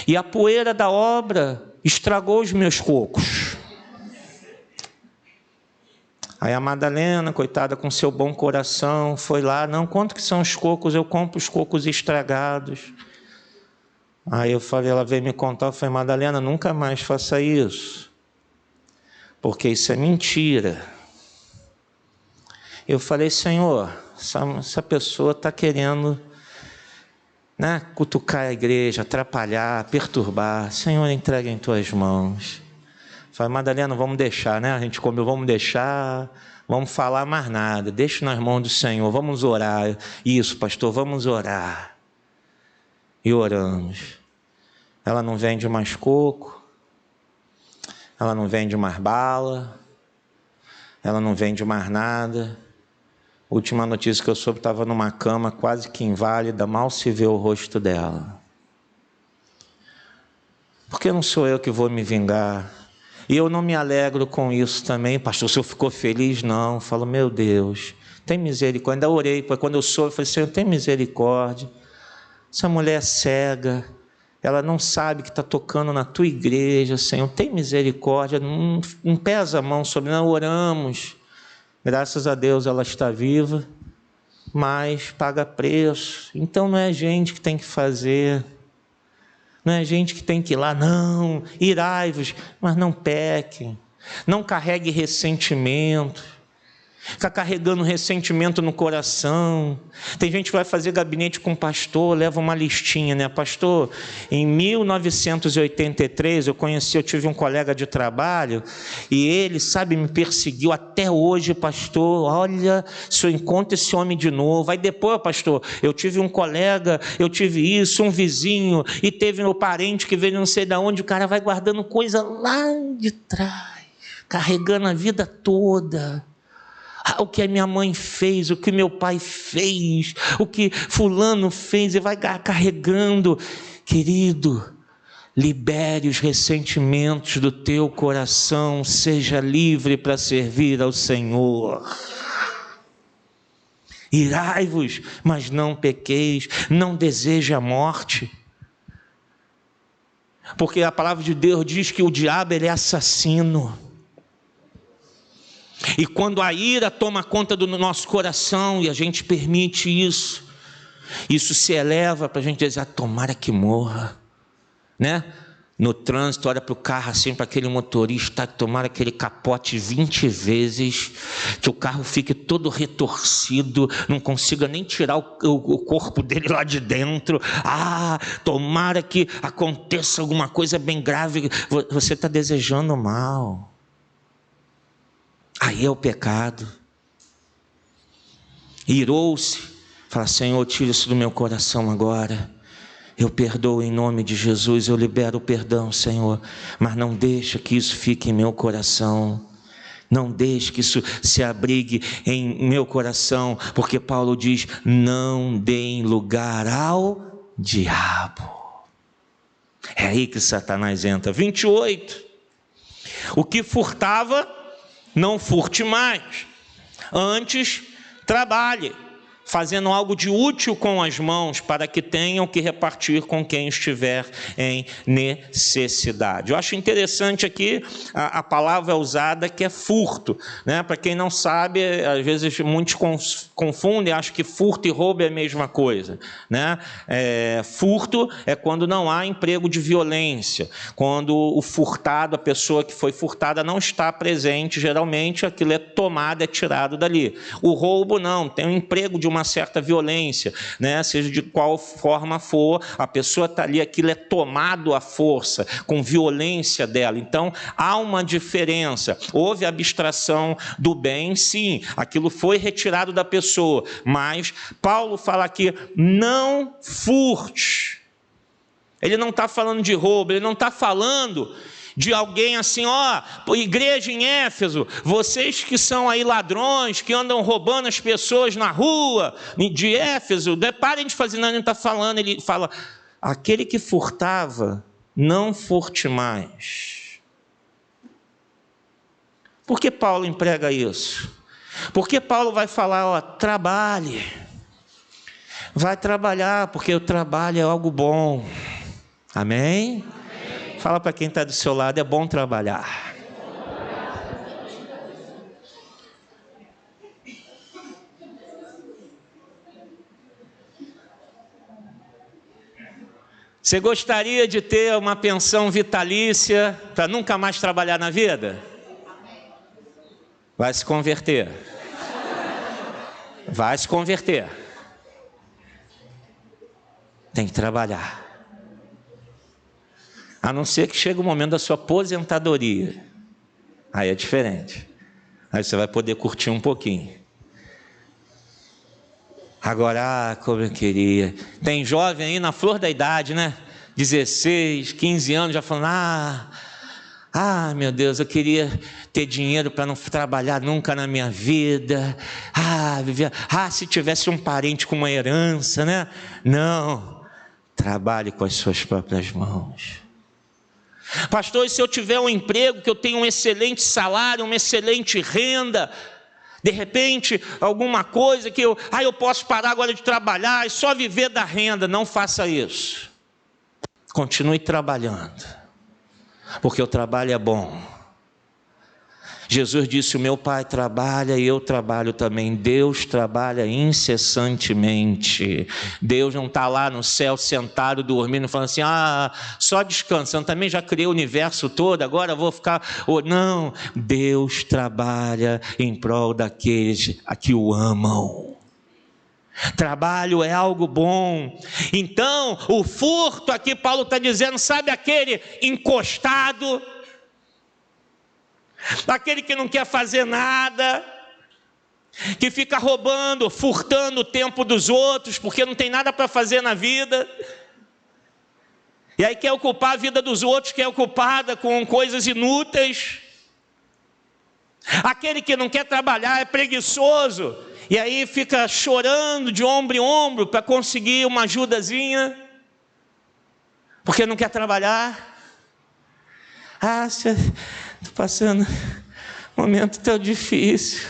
E a poeira da obra estragou os meus cocos. Aí a Madalena, coitada, com seu bom coração, foi lá, não, quanto que são os cocos? Eu compro os cocos estragados. Aí eu falei, ela veio me contar, eu falei, Madalena, nunca mais faça isso, porque isso é mentira. Eu falei, Senhor, essa pessoa está querendo, né, cutucar a igreja, atrapalhar, perturbar. Senhor, entrega em tuas mãos. Falei, Madalena, vamos deixar, né? A gente comeu, vamos deixar, vamos falar mais nada. Deixa nas mãos do Senhor, vamos orar. Isso, pastor, vamos orar. E oramos. Ela não vende mais coco, ela não vende mais bala, ela não vende mais nada. Última notícia que eu soube, estava numa cama quase que inválida, mal se vê o rosto dela. Porque não sou eu que vou me vingar. E eu não me alegro com isso também, pastor, o senhor ficou feliz? Não, eu falo, meu Deus, tem misericórdia. Ainda orei, quando eu soube, eu falei, Senhor, tem misericórdia. Essa mulher é cega, ela não sabe que está tocando na tua igreja, Senhor, tem misericórdia, não pesa a mão sobre nós, oramos. Graças a Deus ela está viva, mas paga preço. Então não é a gente que tem que fazer. Não é a gente que tem que ir lá, não, irai-vos, mas não pequem, não carregue ressentimento, fica carregando ressentimento no coração. Tem gente que vai fazer gabinete com pastor, leva uma listinha, né? Pastor, em 1983 eu tive um colega de trabalho e ele, sabe, me perseguiu até hoje, pastor. Olha, se eu encontro esse homem de novo. Aí depois, pastor, eu tive um colega, eu tive isso, um vizinho, e teve um parente que veio não sei de onde. O cara vai guardando coisa lá de trás, carregando a vida toda. O que a minha mãe fez, o que meu pai fez, o que fulano fez, e vai carregando. Querido, libere os ressentimentos do teu coração, seja livre para servir ao Senhor. Irai-vos, mas não pequeis, não deseje a morte. Porque a palavra de Deus diz que o diabo ele é assassino. E quando a ira toma conta do nosso coração e a gente permite isso se eleva para a gente dizer, tomara que morra, né? No trânsito, olha para o carro assim, para aquele motorista, tomara que ele capote 20 vezes, que o carro fique todo retorcido, não consiga nem tirar o corpo dele lá de dentro. Tomara que aconteça alguma coisa bem grave. Você está desejando mal. Aí é o pecado. Irou-se, fala, Senhor, tira isso do meu coração agora. Eu perdoo em nome de Jesus, eu libero o perdão, Senhor. Mas não deixa que isso fique em meu coração. Não deixe que isso se abrigue em meu coração. Porque Paulo diz, não deem lugar ao diabo. É aí que Satanás entra. 28. O que furtava, não furte mais, antes trabalhe, fazendo algo de útil com as mãos, para que tenham que repartir com quem estiver em necessidade. Eu acho interessante aqui a palavra usada, que é furto, né? Para quem não sabe, às vezes muitos confundem, acham que furto e roubo é a mesma coisa, né? Furto é quando não há emprego de violência, quando o furtado, a pessoa que foi furtada, não está presente, geralmente aquilo é tomado, é tirado dali. O roubo não, tem um emprego de uma certa violência, né? Seja de qual forma for, a pessoa está ali, aquilo é tomado à força, com violência dela. Então, há uma diferença. Houve abstração do bem, sim, aquilo foi retirado da pessoa, mas Paulo fala aqui, não furte. Ele não está falando de roubo, ele não está falando de alguém assim, igreja em Éfeso, vocês que são aí ladrões, que andam roubando as pessoas na rua de Éfeso, parem de fazer, não, ele não está falando, ele fala, aquele que furtava, não furte mais. Por que Paulo emprega isso? Porque Paulo vai falar, trabalhe, vai trabalhar, porque o trabalho é algo bom, amém? Fala para quem está do seu lado, é bom trabalhar. Você gostaria de ter uma pensão vitalícia para nunca mais trabalhar na vida? Vai se converter. Vai se converter. Tem que trabalhar. A não ser que chegue o momento da sua aposentadoria. Aí é diferente. Aí você vai poder curtir um pouquinho. Agora, como eu queria. Tem jovem aí na flor da idade, né? 16, 15 anos, já falando, meu Deus, eu queria ter dinheiro para não trabalhar nunca na minha vida. Se tivesse um parente com uma herança, né? Não. Trabalhe com as suas próprias mãos. Pastor, e se eu tiver um emprego, que eu tenho um excelente salário, uma excelente renda, de repente, alguma coisa que eu posso parar agora de trabalhar e só viver da renda. Não faça isso. Continue trabalhando, porque o trabalho é bom. Jesus disse, o meu Pai trabalha e eu trabalho também. Deus trabalha incessantemente. Deus não está lá no céu sentado, dormindo, falando assim, só descansando, também já criei o universo todo, agora vou ficar... Não, Deus trabalha em prol daqueles a que o amam. Trabalho é algo bom. Então, o furto aqui, Paulo está dizendo, sabe aquele encostado, aquele que não quer fazer nada, que fica roubando, furtando o tempo dos outros, porque não tem nada para fazer na vida, e aí quer ocupar a vida dos outros, que é ocupada com coisas inúteis. Aquele que não quer trabalhar, é preguiçoso, e aí fica chorando de ombro em ombro para conseguir uma ajudazinha, porque não quer trabalhar. Estou passando um momento tão difícil.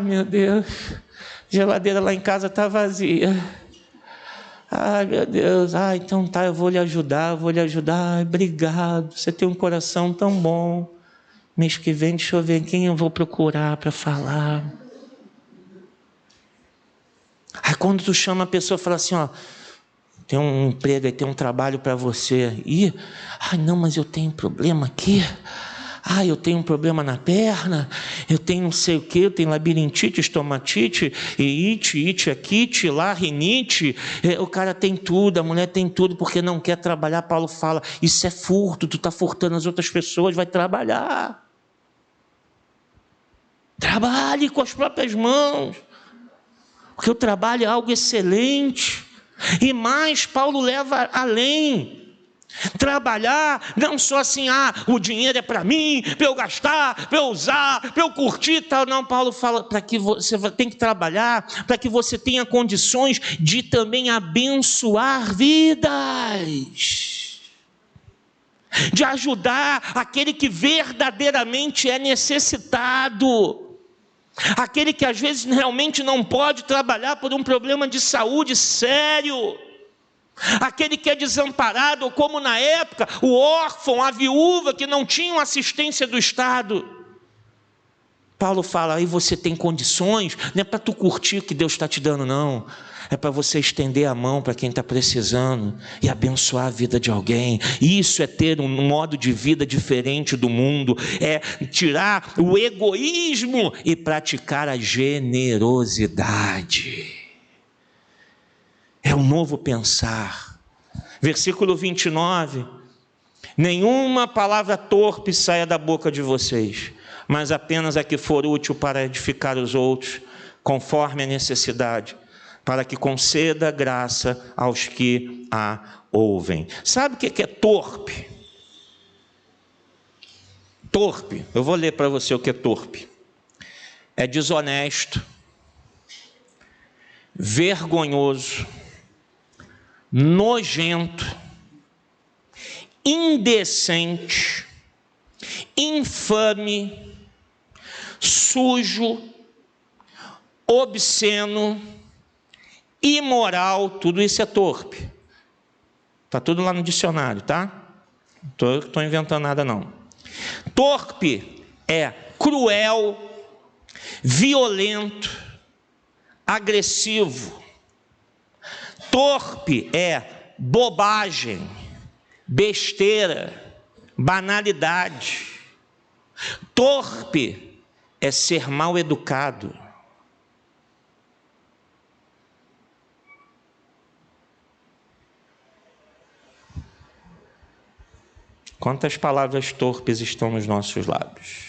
Meu Deus, a geladeira lá em casa está vazia. Meu Deus, então tá, eu vou lhe ajudar. Obrigado, você tem um coração tão bom. Mês que vem, deixa eu ver quem eu vou procurar para falar. Quando tu chama a pessoa, fala assim, tem um emprego aí, tem um trabalho para você. Não, mas eu tenho problema aqui. Eu tenho um problema na perna, eu tenho não sei o que, eu tenho labirintite, estomatite, ite aqui, lá, rinite. O cara tem tudo, a mulher tem tudo, porque não quer trabalhar. Paulo fala, isso é furto, tu está furtando as outras pessoas, vai trabalhar. Trabalhe com as próprias mãos, porque o trabalho é algo excelente. E mais, Paulo leva além. Trabalhar, não só assim, o dinheiro é para mim, para eu gastar, para eu usar, para eu curtir, tal. Não, Paulo fala para que você tem que trabalhar, para que você tenha condições de também abençoar vidas, de ajudar aquele que verdadeiramente é necessitado. aquele que às vezes realmente não pode trabalhar por um problema de saúde sério, aquele que é desamparado, ou como na época, o órfão, a viúva que não tinham assistência do Estado. Paulo fala, aí você tem condições, não é para tu curtir o que Deus está te dando, não. É para você estender a mão para quem está precisando e abençoar a vida de alguém. Isso é ter um modo de vida diferente do mundo, é tirar o egoísmo e praticar a generosidade. É um novo pensar. Versículo 29, nenhuma palavra torpe saia da boca de vocês, mas apenas a que for útil para edificar os outros, conforme a necessidade, para que conceda graça aos que a ouvem. Sabe o que é torpe? Torpe, eu vou ler para você o que é torpe. É desonesto, vergonhoso, nojento, indecente, infame, sujo, obsceno, imoral, tudo isso é torpe. Está tudo lá no dicionário, tá? Não estou inventando nada, não. Torpe é cruel, violento, agressivo. Torpe é bobagem, besteira, banalidade. Torpe é ser mal educado. Quantas palavras torpes estão nos nossos lábios?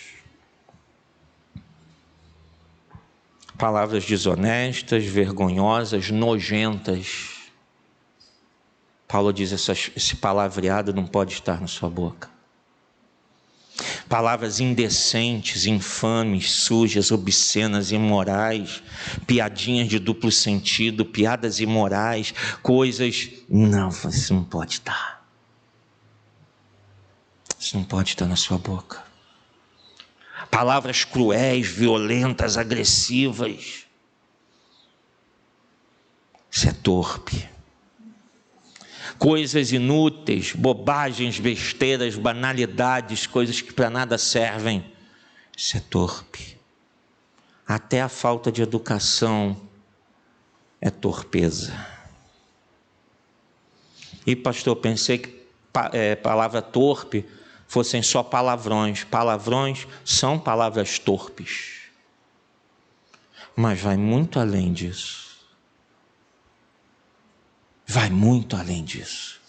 Palavras desonestas, vergonhosas, nojentas. Paulo diz, esse palavreado não pode estar na sua boca. Palavras indecentes, infames, sujas, obscenas, imorais, piadinhas de duplo sentido, piadas imorais, coisas... Não, isso não pode estar. Isso não pode estar na sua boca. Palavras cruéis, violentas, agressivas. Isso é torpe. Coisas inúteis, bobagens, besteiras, banalidades, coisas que para nada servem. Isso é torpe. Até a falta de educação é torpeza. E pastor, pensei que palavra torpe fossem só palavrões. Palavrões são palavras torpes. Mas vai muito além disso. Vai muito além disso.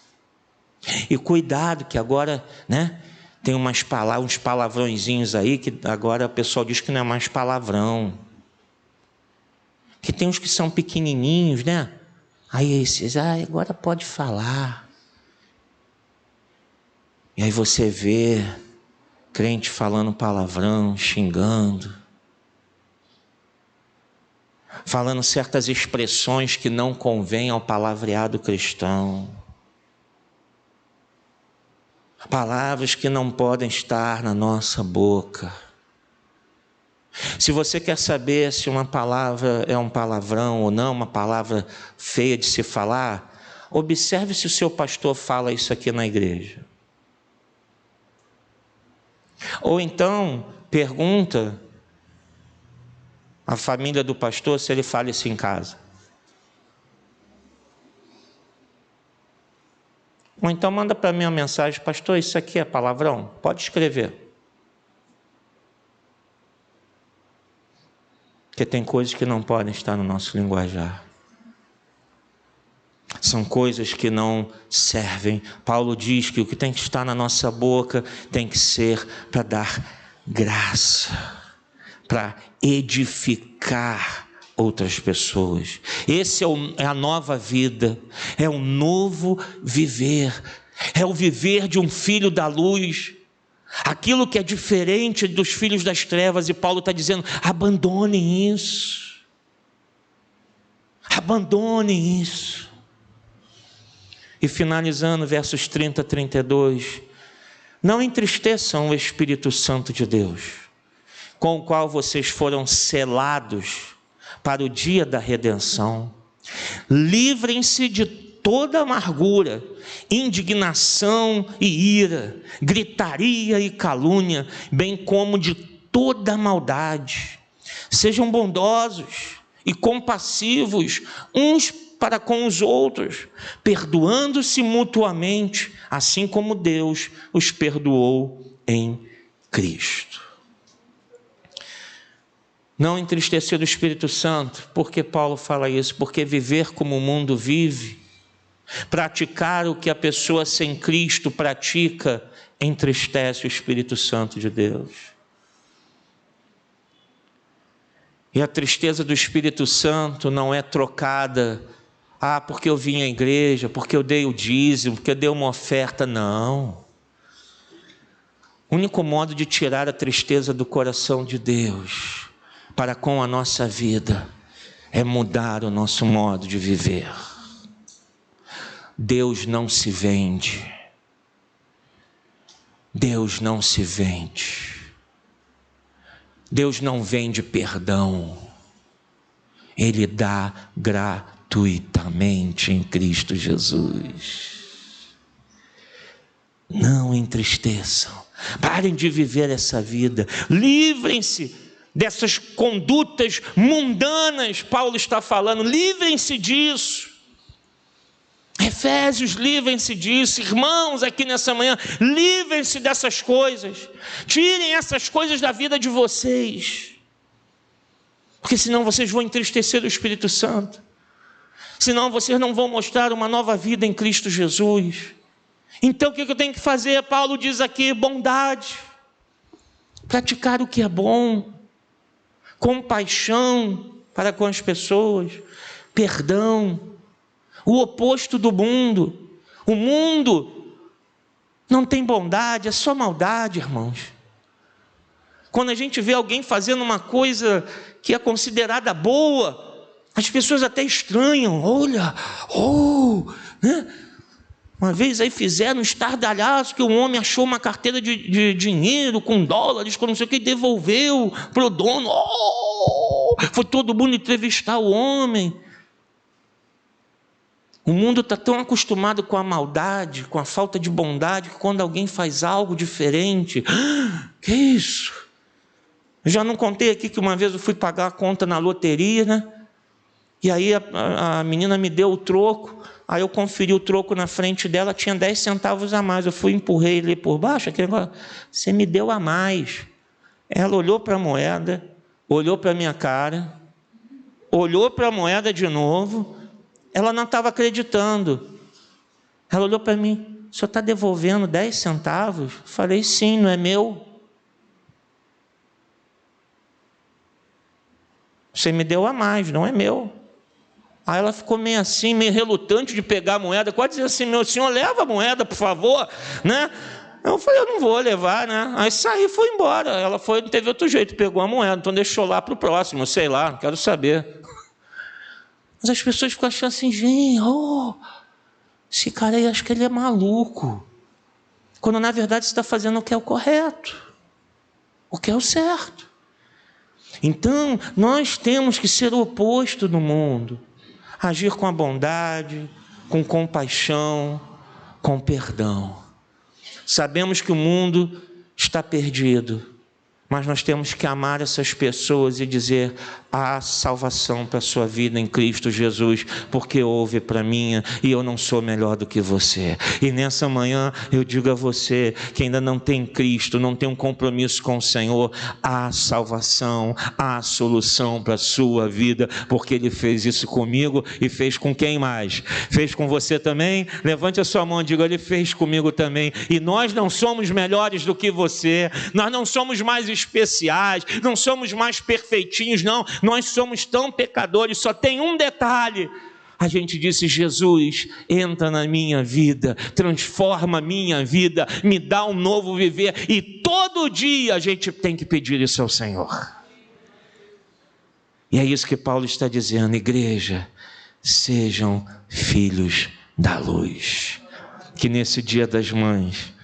E cuidado que agora, né, tem uns palavrõezinhos aí que agora o pessoal diz que não é mais palavrão. Que tem uns que são pequenininhos, né? Aí esses, agora pode falar. E aí você vê crente falando palavrão, xingando, falando certas expressões que não convêm ao palavreado cristão. Palavras que não podem estar na nossa boca. Se você quer saber se uma palavra é um palavrão ou não, uma palavra feia de se falar, observe se o seu pastor fala isso aqui na igreja. Ou então, pergunta à família do pastor se ele fala isso em casa. Ou então manda para mim uma mensagem, pastor, isso aqui é palavrão? Pode escrever. Porque tem coisas que não podem estar no nosso linguajar. São coisas que não servem. Paulo diz que o que tem que estar na nossa boca tem que ser para dar graça, para edificar outras pessoas. Esse é a nova vida, é o novo viver, é o viver de um filho da luz, aquilo que é diferente dos filhos das trevas. E Paulo está dizendo, abandonem isso, abandonem isso. E finalizando, versos 30 a 32, não entristeçam o Espírito Santo de Deus, com o qual vocês foram selados para o dia da redenção. Livrem-se de toda amargura, indignação e ira, gritaria e calúnia, bem como de toda maldade. Sejam bondosos e compassivos uns para com os outros, perdoando-se mutuamente, assim como Deus os perdoou em Cristo. Não entristecer o Espírito Santo. Por que Paulo fala isso? Porque viver como o mundo vive, praticar o que a pessoa sem Cristo pratica, entristece o Espírito Santo de Deus. E a tristeza do Espírito Santo não é trocada, porque eu vim à igreja, porque eu dei o dízimo, porque eu dei uma oferta. Não. O único modo de tirar a tristeza do coração de Deus para com a nossa vida é mudar o nosso modo de viver. Deus não se vende. Deus não se vende. Deus não vende perdão. Ele dá gratuitamente em Cristo Jesus. Não entristeçam. Parem de viver essa vida. Livrem-se dessas condutas mundanas. Paulo está falando, livrem-se disso. Efésios, livrem-se disso. Irmãos, aqui nessa manhã, livrem-se dessas coisas. Tirem essas coisas da vida de vocês, porque senão vocês vão entristecer o Espírito Santo. Senão vocês não vão mostrar uma nova vida em Cristo Jesus. Então o que eu tenho que fazer? Paulo diz aqui, bondade, praticar o que é bom, compaixão para com as pessoas, perdão, o oposto do mundo. O mundo não tem bondade, é só maldade, irmãos. Quando a gente vê alguém fazendo uma coisa que é considerada boa, as pessoas até estranham. Olha, né? Uma vez aí fizeram um estardalhaço que um homem achou uma carteira de dinheiro com dólares, com não sei o que, e devolveu para o dono. Foi todo mundo entrevistar o homem. O mundo está tão acostumado com a maldade, com a falta de bondade, que quando alguém faz algo diferente, que isso? Eu já não contei aqui que uma vez eu fui pagar a conta na loteria, né? E aí a menina me deu o troco, aí eu conferi o troco na frente dela, tinha 10 centavos a mais. Eu fui, empurrei ele por baixo, aquele negócio, você me deu a mais. Ela olhou para a moeda, olhou para a minha cara, olhou para a moeda de novo, ela não estava acreditando. Ela olhou para mim, o senhor está devolvendo 10 centavos? Eu falei, sim, não é meu. Você me deu a mais, não é meu. Aí ela ficou meio assim, meio relutante de pegar a moeda, quase dizendo assim, meu senhor, leva a moeda, por favor, né? Eu falei, eu não vou levar, né? Aí saí e fui embora. Ela foi, não teve outro jeito, pegou a moeda, então deixou lá para o próximo, sei lá, não quero saber. Mas as pessoas ficam achando assim, gente, esse cara aí, acho que ele é maluco. Quando na verdade você está fazendo o que é o correto, o que é o certo. Então, nós temos que ser o oposto do mundo. Agir com a bondade, com compaixão, com perdão. Sabemos que o mundo está perdido, mas nós temos que amar essas pessoas e dizer, há salvação para a sua vida em Cristo Jesus, porque houve para mim e eu não sou melhor do que você. E nessa manhã eu digo a você que ainda não tem Cristo, não tem um compromisso com o Senhor, há salvação, há solução para a sua vida, porque Ele fez isso comigo e fez com quem mais? Fez com você também? Levante a sua mão e diga, Ele fez comigo também. E nós não somos melhores do que você, nós não somos mais especiais, não somos mais perfeitinhos, não, nós somos tão pecadores. Só tem um detalhe: a gente disse, Jesus, entra na minha vida, transforma a minha vida, me dá um novo viver, e todo dia a gente tem que pedir isso ao Senhor. E é isso que Paulo está dizendo, igreja, sejam filhos da luz. Que nesse dia das mães,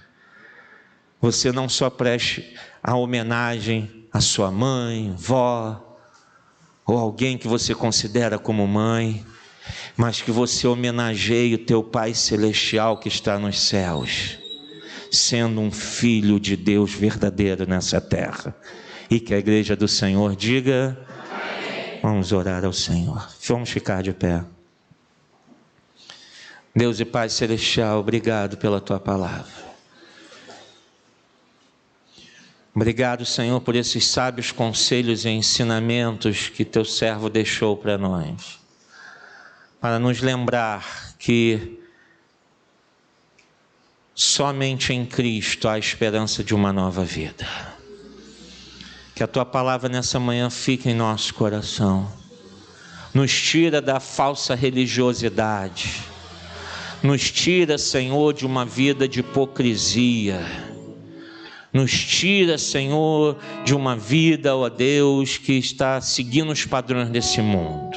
você não só preste a homenagem a sua mãe, vó, ou alguém que você considera como mãe, mas que você homenageie o teu Pai Celestial que está nos céus, sendo um filho de Deus verdadeiro nessa terra. E que a igreja do Senhor diga: amém. Vamos orar ao Senhor. Vamos ficar de pé. Deus e Pai Celestial, obrigado pela tua palavra. Obrigado, Senhor, por esses sábios conselhos e ensinamentos que teu servo deixou para nós, para nos lembrar que somente em Cristo há esperança de uma nova vida. Que a tua palavra nessa manhã fique em nosso coração, nos tira da falsa religiosidade, nos tira, Senhor, de uma vida de hipocrisia, nos tira, Senhor, de uma vida, ó Deus, que está seguindo os padrões desse mundo.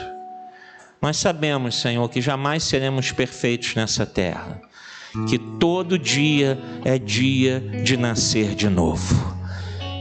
Nós sabemos, Senhor, que jamais seremos perfeitos nessa terra, que todo dia é dia de nascer de novo,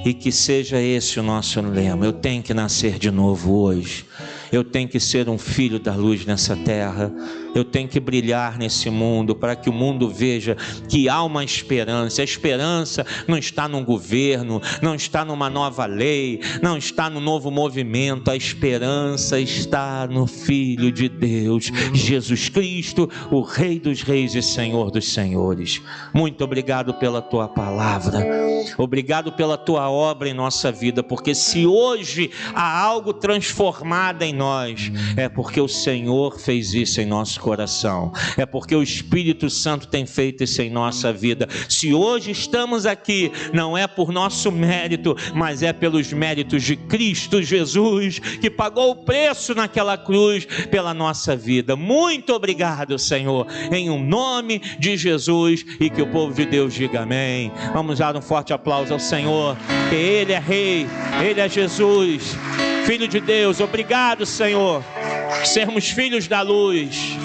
e que seja esse o nosso lema: eu tenho que nascer de novo hoje, eu tenho que ser um filho da luz nessa terra, eu tenho que brilhar nesse mundo, para que o mundo veja que há uma esperança. A esperança não está num governo, não está numa nova lei, não está no novo movimento. A esperança está no Filho de Deus, Jesus Cristo, o Rei dos Reis e Senhor dos Senhores. Muito obrigado pela tua palavra, obrigado pela tua obra em nossa vida, porque se hoje há algo transformado em nós, é porque o Senhor fez isso em nosso coração, é porque o Espírito Santo tem feito isso em nossa vida. Se hoje estamos aqui, não é por nosso mérito, mas é pelos méritos de Cristo Jesus, que pagou o preço naquela cruz pela nossa vida. Muito obrigado, Senhor, em um nome de Jesus, e que o povo de Deus diga amém. Vamos dar um forte aplauso ao Senhor, que Ele é Rei, Ele é Jesus, Filho de Deus. Obrigado, Senhor, sermos filhos da luz.